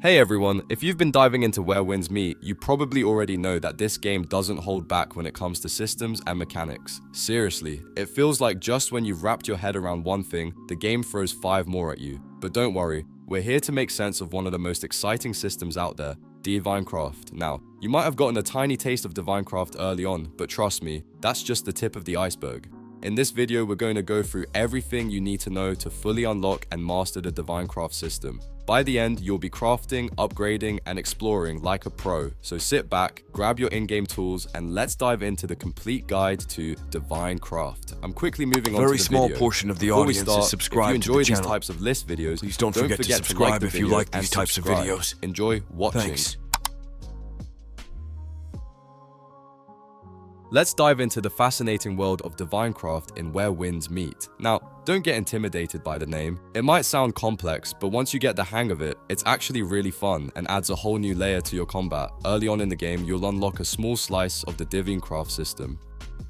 Hey everyone, if you've been diving into Where Winds Meet, you probably already know that this game doesn't hold back when it comes to systems and mechanics. Seriously, it feels like just when you've wrapped your head around one thing, the game throws 5 more at you. But don't worry, we're here to make sense of one of the most exciting systems out there, Divinecraft. Now, you might have gotten a tiny taste of Divinecraft early on, but trust me, that's just the tip of the iceberg. In this video, we're going to go through everything you need to know to fully unlock and master the Divinecraft system. By the end, you'll be crafting, upgrading, and exploring like a pro. So sit back, grab your in-game tools, and let's dive into the complete guide to Divinecraft. I'm quickly moving on to the video. Very small portion of the audience is subscribed to the channel. If you enjoy these types of list videos, please don't forget to subscribe if you like these types of videos. Enjoy watching. Thanks. Let's dive into the fascinating world of Divinecraft in Where Winds Meet. Now, don't get intimidated by the name. It might sound complex, but once you get the hang of it, it's actually really fun and adds a whole new layer to your combat. Early on in the game, you'll unlock a small slice of the Divinecraft system.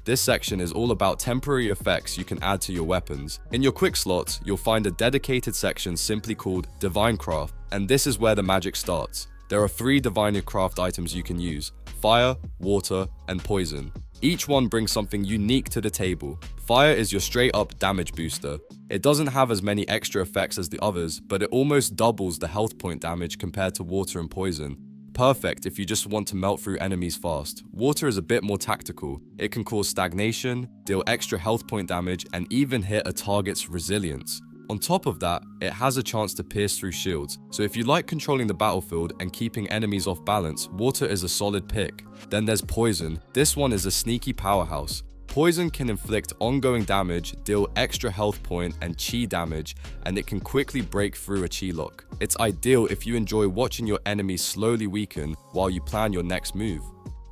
This section is all about temporary effects you can add to your weapons. In your quick slots, you'll find a dedicated section simply called Divinecraft, and this is where the magic starts. There are 3 Divinecraft items you can use: fire, water, and poison. Each one brings something unique to the table. Fire is your straight up damage booster. It doesn't have as many extra effects as the others, but it almost doubles the health point damage compared to water and poison. Perfect if you just want to melt through enemies fast. Water is a bit more tactical. It can cause stagnation, deal extra health point damage, and even hit a target's resilience. On top of that, it has a chance to pierce through shields, so if you like controlling the battlefield and keeping enemies off balance, water is a solid pick. Then there's poison. This one is a sneaky powerhouse. Poison can inflict ongoing damage, deal extra health point and chi damage, and it can quickly break through a chi lock. It's ideal if you enjoy watching your enemies slowly weaken while you plan your next move.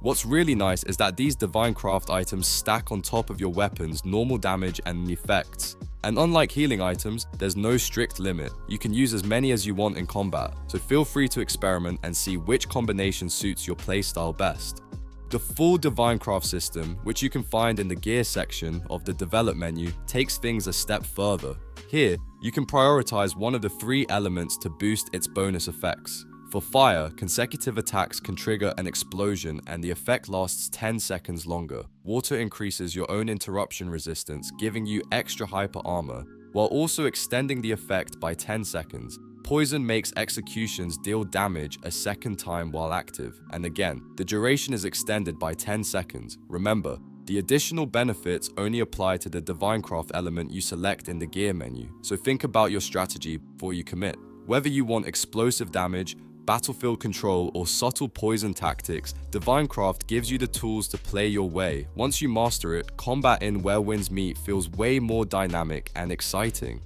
What's really nice is that these Divinecraft items stack on top of your weapon's normal damage and effects. And unlike healing items, there's no strict limit. You can use as many as you want in combat, so feel free to experiment and see which combination suits your playstyle best. The full Divinecraft system, which you can find in the gear section of the develop menu, takes things a step further. Here, you can prioritize one of the 3 elements to boost its bonus effects. For fire, consecutive attacks can trigger an explosion and the effect lasts 10 seconds longer. Water increases your own interruption resistance, giving you extra hyper armor, while also extending the effect by 10 seconds. Poison makes executions deal damage a second time while active, and again, the duration is extended by 10 seconds. Remember, the additional benefits only apply to the Divinecraft element you select in the gear menu, so think about your strategy before you commit. Whether you want explosive damage, battlefield control, or subtle poison tactics, Divinecraft gives you the tools to play your way. Once you master it, combat in Where Winds Meet feels way more dynamic and exciting.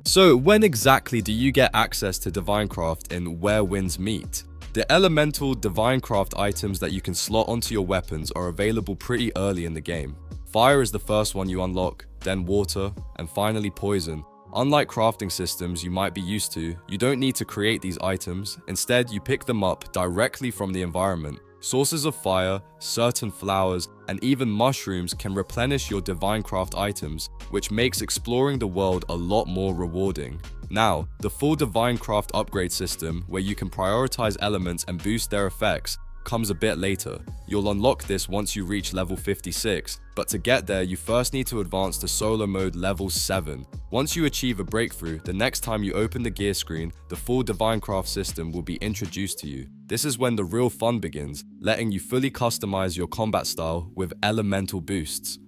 So when exactly do you get access to Divinecraft in Where Winds Meet? The elemental Divinecraft items that you can slot onto your weapons are available pretty early in the game. Fire is the first one you unlock, then water, and finally poison. Unlike crafting systems you might be used to, you don't need to create these items. Instead, you pick them up directly from the environment. Sources of fire, certain flowers, and even mushrooms can replenish your Divinecraft items, which makes exploring the world a lot more rewarding. Now, the full Divinecraft upgrade system, where you can prioritize elements and boost their effects, comes a bit later. You'll unlock this once you reach level 56, but to get there you first need to advance to solo mode level 7. Once you achieve a breakthrough, the next time you open the gear screen, the full Divinecraft system will be introduced to you. This is when the real fun begins, letting you fully customize your combat style with elemental boosts.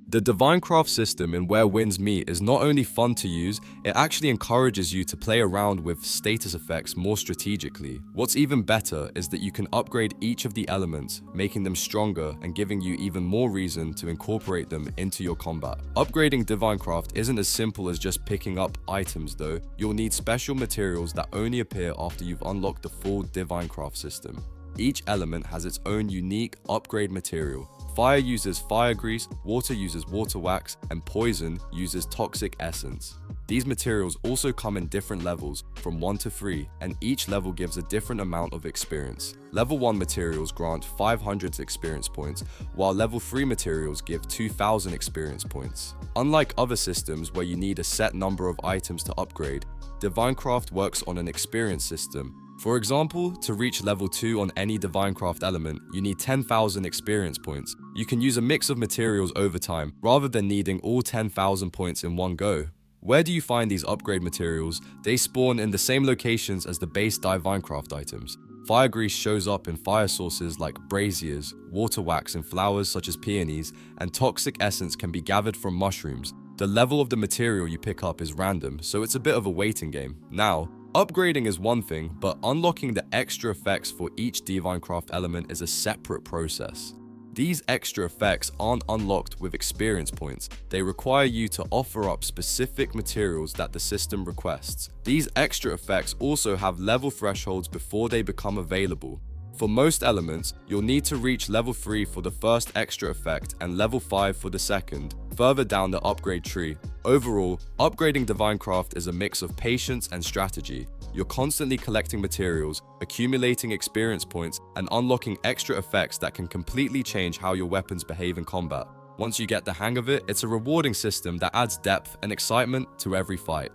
The Divinecraft system in Where Winds Meet is not only fun to use, it actually encourages you to play around with status effects more strategically. What's even better is that you can upgrade each of the elements, making them stronger and giving you even more reason to incorporate them into your combat. Upgrading Divinecraft isn't as simple as just picking up items though. You'll need special materials that only appear after you've unlocked the full Divinecraft system. Each element has its own unique upgrade material. Fire uses fire grease, water uses water wax, and poison uses toxic essence. These materials also come in different levels from 1 to 3, and each level gives a different amount of experience. Level 1 materials grant 500 experience points, while level 3 materials give 2000 experience points. Unlike other systems where you need a set number of items to upgrade, Divinecraft works on an experience system. For example, to reach level 2 on any Divinecraft element, you need 10,000 experience points. You can use a mix of materials over time, rather than needing all 10,000 points in one go. Where do you find these upgrade materials? They spawn in the same locations as the base Divinecraft items. Fire grease shows up in fire sources like braziers, water wax in flowers such as peonies, and toxic essence can be gathered from mushrooms. The level of the material you pick up is random, so it's a bit of a waiting game. Now, upgrading is one thing, but unlocking the extra effects for each Divinecraft element is a separate process. These extra effects aren't unlocked with experience points. They require you to offer up specific materials that the system requests. These extra effects also have level thresholds before they become available. For most elements, you'll need to reach level 3 for the first extra effect and level 5 for the second, further down the upgrade tree. Overall, upgrading Divinecraft is a mix of patience and strategy. You're constantly collecting materials, accumulating experience points, and unlocking extra effects that can completely change how your weapons behave in combat. Once you get the hang of it, it's a rewarding system that adds depth and excitement to every fight.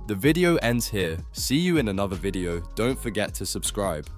The video ends here. See you in another video. Don't forget to subscribe.